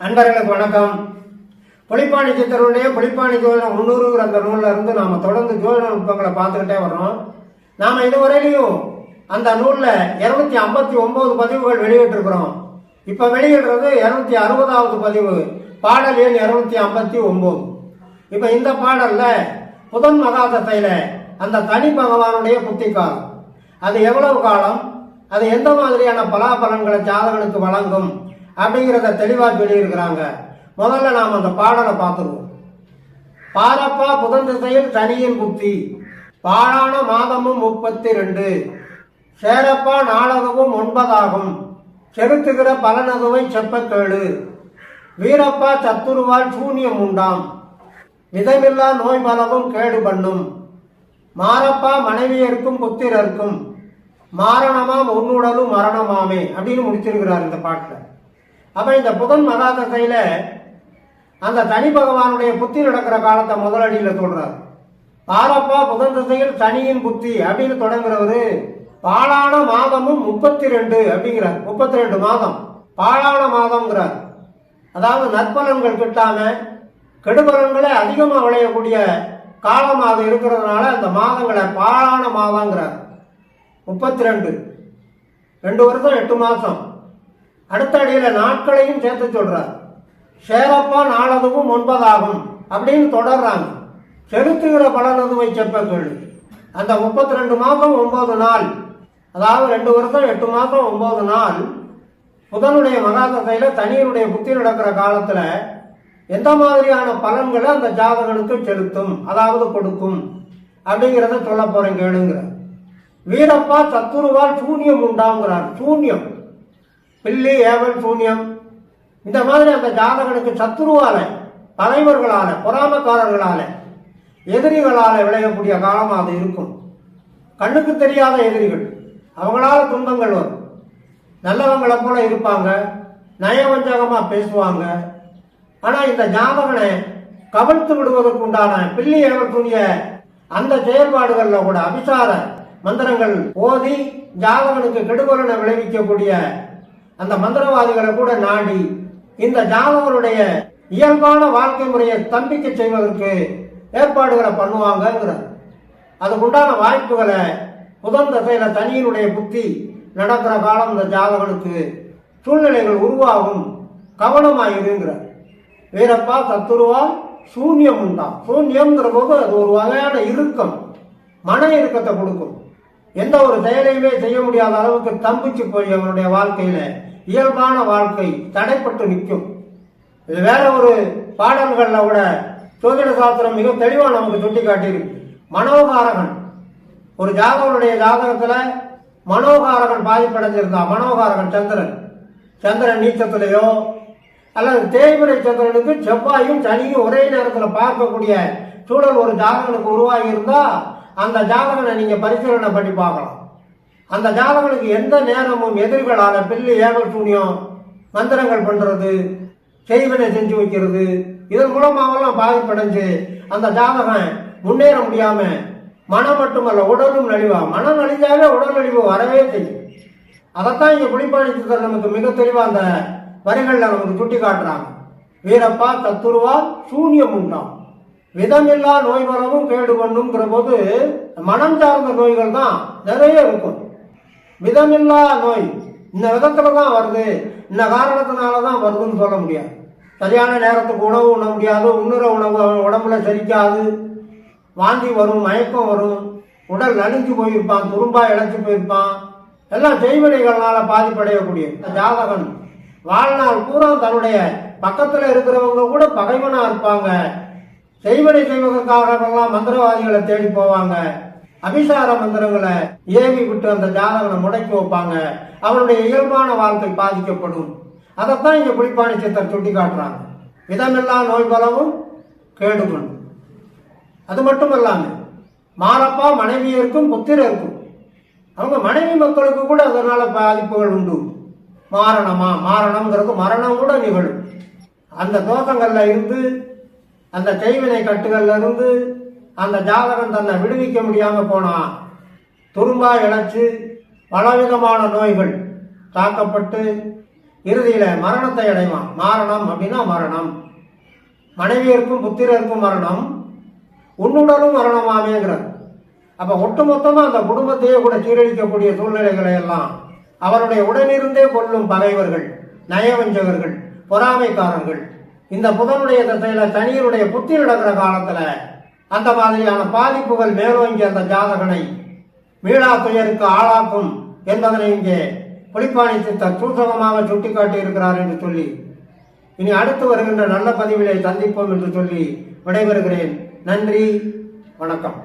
அன்பர்களுக்கு வணக்கம். புலிப்பாணி சித்தருடைய புலிப்பாணி ஜோதிடம் 300 அந்த நூல்ல இருந்து நாம தொடர்ந்து ஜோதிட நுட்பங்களை பார்த்துக்கிட்டே வர்றோம். நாம இதுவரையிலையும் அந்த நூல்ல 259 பதிவுகள் வெளியிட்டிருக்கிறோம். இப்ப வெளியிடுறது 260வது பதிவு, பாடல் எண் 259. இப்ப இந்த பாடல்ல புதன் மகாதசையில அந்த தனி பகவானுடைய புத்தி காலம், அது எவ்வளவு காலம், அது எந்த மாதிரியான பலாபலன்களை ஜாதகனுக்கு வழங்கும் அப்படிங்கிறத தெளிவா சொல்லியிருக்கிறாங்க. முதல்ல நாம் அந்த பாடலை பார்த்துருவோம். பாரப்பா புதன் திசையில் தனியின் புத்தி, பாழான மாதமும் 32, சேரப்பா நாளதுவும் 9 செலுத்துகிற பலனதுவை செப்ப கேளு, வீரப்பா சத்துருவால் சூன்யம் உண்டாம், விதமில்லா நோய் பலவும் கேடு பண்ணும், மாரப்பா மனைவியருக்கும் புத்திரருக்கும், மாரணமாம் உன்னுடலும் மரணமாமே அப்படின்னு முடிச்சிருக்கிறார் இந்த பாட்டில். அப்ப இந்த புதன் மகாதசையில அந்த தனி பகவானுடைய புத்தி நடக்கிற காலத்தை முதலடியில சொல்றார். பாரப்பா புதன் திசையில் தனியின் புத்தி அப்படின்னு தொடங்குறவரு பாழான மாதமும் 32 அப்படிங்கிறார். 32 மாதம் பாழான மாதம்ங்கிறார். அதாவது நற்பலன்கள் கிட்டாம கெடுபலன்களை அதிகமாக விளையக்கூடிய காலம் அது இருக்கிறதுனால அந்த மாதங்களை பாழான மாதங்கிறார். 32 2 வருஷம் 8 மாசம். அடுத்த அடியில நாட்களையும் சேர்த்து சொல்றார். சேரப்பா நாளதுவும் 9 அப்படின்னு தொடர்றாங்க. செலுத்துகிற பலனதுவை செப்ப கேளு. அந்த 32 மாதம் 9 நாள், அதாவது 2 வருஷம் 8 மாசம் 9 நாள் புதனுடைய மகாதசையில தனியனுடைய புத்தி நடக்கிற காலத்துல எந்த மாதிரியான பலன்களை அந்த ஜாதகனுக்கு செலுத்தும், அதாவது கொடுக்கும் அப்படிங்கிறத சொல்ல போறேன் கேளுங்கிற. வீரப்பா சத்துருவால் சூன்யம் உண்டாங்கிறார். சூன்யம், பில்லி ஏவல் சூன்யம், இந்த மாதிரி அந்த ஜாதகனுக்கு சத்துருவால, பகைவர்களால, பொறாமக்காரர்களால, எதிரிகளால விளையக்கூடிய காலமாக அது இருக்கும். கண்ணுக்கு தெரியாத எதிரிகள், அவங்களால துன்பங்கள் வரும். நல்லவங்களை போல இருப்பாங்க, நயவஞ்சகமா பேசுவாங்க. ஆனா இந்த ஜாதகனை கவிழ்த்து விடுவதற்குண்டான பில்லி ஏவல் துணிய அந்த செயல்பாடுகள்ல கூட அபிசார மந்திரங்கள் ஓதி ஜாதகனுக்கு கெடுபலனை விளைவிக்கக்கூடிய அந்த மந்திரவாதிகளை கூட நாடி இந்த ஜாதகனுடைய இயல்பான வாழ்க்கை முறையை ஸ்தம்பிக்க செய்வதற்கு ஏற்பாடுகளை பண்ணுவாங்கிறார். அதுக்குண்டான வாய்ப்புகளை புதன் தசையில தனியினுடைய புத்தி நடக்கிற காலம் இந்த ஜாதகனுக்கு சூழ்நிலைகள் உருவாகும், கவனமாயிருங்கிறார். வீரப்பா சத்துருவால் சூன்யம் உண்டாம். சூன்யம்ங்கிற போது அது ஒரு வகையான இறுக்கம், மன இறுக்கத்தை கொடுக்கும். எந்த ஒரு செயலையுமே செய்ய முடியாத அளவுக்கு தம்பிச்சு போய் அவனுடைய வாழ்க்கையில இயல்பான வாழ்க்கை தடைப்பட்டு நிற்கும். இது வேற ஒரு பாடல்கள்ல கூட ஜோதிட சாஸ்திரம் மிக தெளிவா நமக்கு சுட்டி காட்டியிருக்கு. மனோகாரகன், ஒரு ஜாதகனுடைய ஜாதகத்துல மனோகாரகன் பாதிப்படைஞ்சிருந்தா, மனோகாரகன் சந்திரன் நீச்சத்திலேயோ அல்லது தேய்பிரை சந்திரனுக்கு செவ்வாயும் சனியும் ஒரே நேரத்தில் பார்க்கக்கூடிய சூழல் ஒரு ஜாதகனுக்கு உருவாகி இருந்தா அந்த ஜாதகனை நீங்க பரிசீலனை பண்ணி பார்க்கலாம். அந்த ஜாதகனுக்கு எந்த நேரமும் எதிரிகளால பில்லி ஏவல் சூன்யம் மந்திரங்கள் பண்றது, செய்வினை செஞ்சு வைக்கிறது, இதன் மூலமாகலாம் பாதிப்படைஞ்சு அந்த ஜாதகன் முன்னேற முடியாம மனம் மட்டுமல்ல உடலும் நலிவா. மனம் நலிஞ்சாவே உடல் நலிவு வரவே செய்யும். அதைத்தான் இங்க புலிப்பாணி சித்தர் நமக்கு மிக தெளிவா அந்த வரிகள்ல நமக்கு சுட்டி காட்டுறாங்க. வீரப்பா சத்துருவால் சூன்யம் உண்டாம், விதமில்லா நோய் வரவும் கேடு பண்ணுங்கிற போது மனம் சார்ந்த நோய்கள் தான் நிறைய இருக்கும். விதமில்லா நோய் இந்த விதத்துலதான் வருது, இந்த காரணத்தினாலதான் வருதுன்னு சொல்ல முடியாது. சரியான நேரத்துக்கு உணவு உண்ண முடியாது, உண்ணுற உணவு உடம்புல செரிக்காது, வாந்தி வரும், மயக்கம் வரும், உடல் நலிஞ்சு போயிருப்பான், துரும்பா இழைச்சு போயிருப்பான். எல்லாம் செய்வினைகளால பாதிப்படையக்கூடிய ஜாதகன் வாழ்நாள் பூரா தன்னுடைய பக்கத்துல இருக்கிறவங்க கூட பகைவனா இருப்பாங்க. செய்வினை செய்வதற்காக மந்திரவாதிகளை தேடி போவாங்க. அபிசார மந்திரங்களை ஏவி விட்டு அந்த ஜாதகனை முடக்கி வைப்பாங்க. அவனுடைய இயல்பான வாழ்க்கை பாதிக்கப்படும். அதைத்தான் இங்க புலிப்பாணி சித்தர் சுட்டி காட்டுறாங்க. விதமில்லா நோய் பலவும் கேடு பண்ணும். அது மட்டுமல்லாம மாரப்பா மனைவியருக்கும் புத்திரருக்கும், அவங்க மனைவி மக்களுக்கு கூட அதனால பாதிப்புகள் உண்டு. மாரணம்ங்கிறது மரணம் கூட நிகழும். அந்த தோஷங்கள்ல இருந்து, அந்த செய்வினை கட்டுகள்ல இருந்து அந்த ஜாதகன் தன்னை விடுவிக்க முடியாம போனா துரும்பா இழைச்சு பலவிதமான நோய்கள் தாக்கப்பட்டு இறுதியில மரணத்தை அடைவான். மாரணம் அப்படின்னா மரணம். மனைவியருக்கும் புத்திரருக்கும் மரணம், உன்னுடலும் மரணமாமேங்கிறார். அப்ப ஒட்டுமொத்தமா அந்த குடும்பத்தையே கூட சீரழிக்கக்கூடிய சூழ்நிலைகளை எல்லாம் அவருடைய உடனிருந்தே கொள்ளும் பகைவர்கள், நயவஞ்சகர்கள், பொறாமைக்காரர்கள், இந்த புதனுடைய திசையில சனியனுடைய புத்தி நடக்கிற காலத்துல அந்த மாதிரியான பாதிப்புகள் மேலோங்கி அந்த ஜாதகனை மீளா துயருக்கு ஆளாக்கும் என்பதனை இங்கே புலிப்பாணி சித்தர் சூசகமாக சுட்டிக்காட்டி இருக்கிறார் என்று சொல்லி, இனி அடுத்து வருகின்ற நல்ல பதிவிலை சந்திப்போம் என்று சொல்லி விடைபெறுகிறேன். நன்றி, வணக்கம்.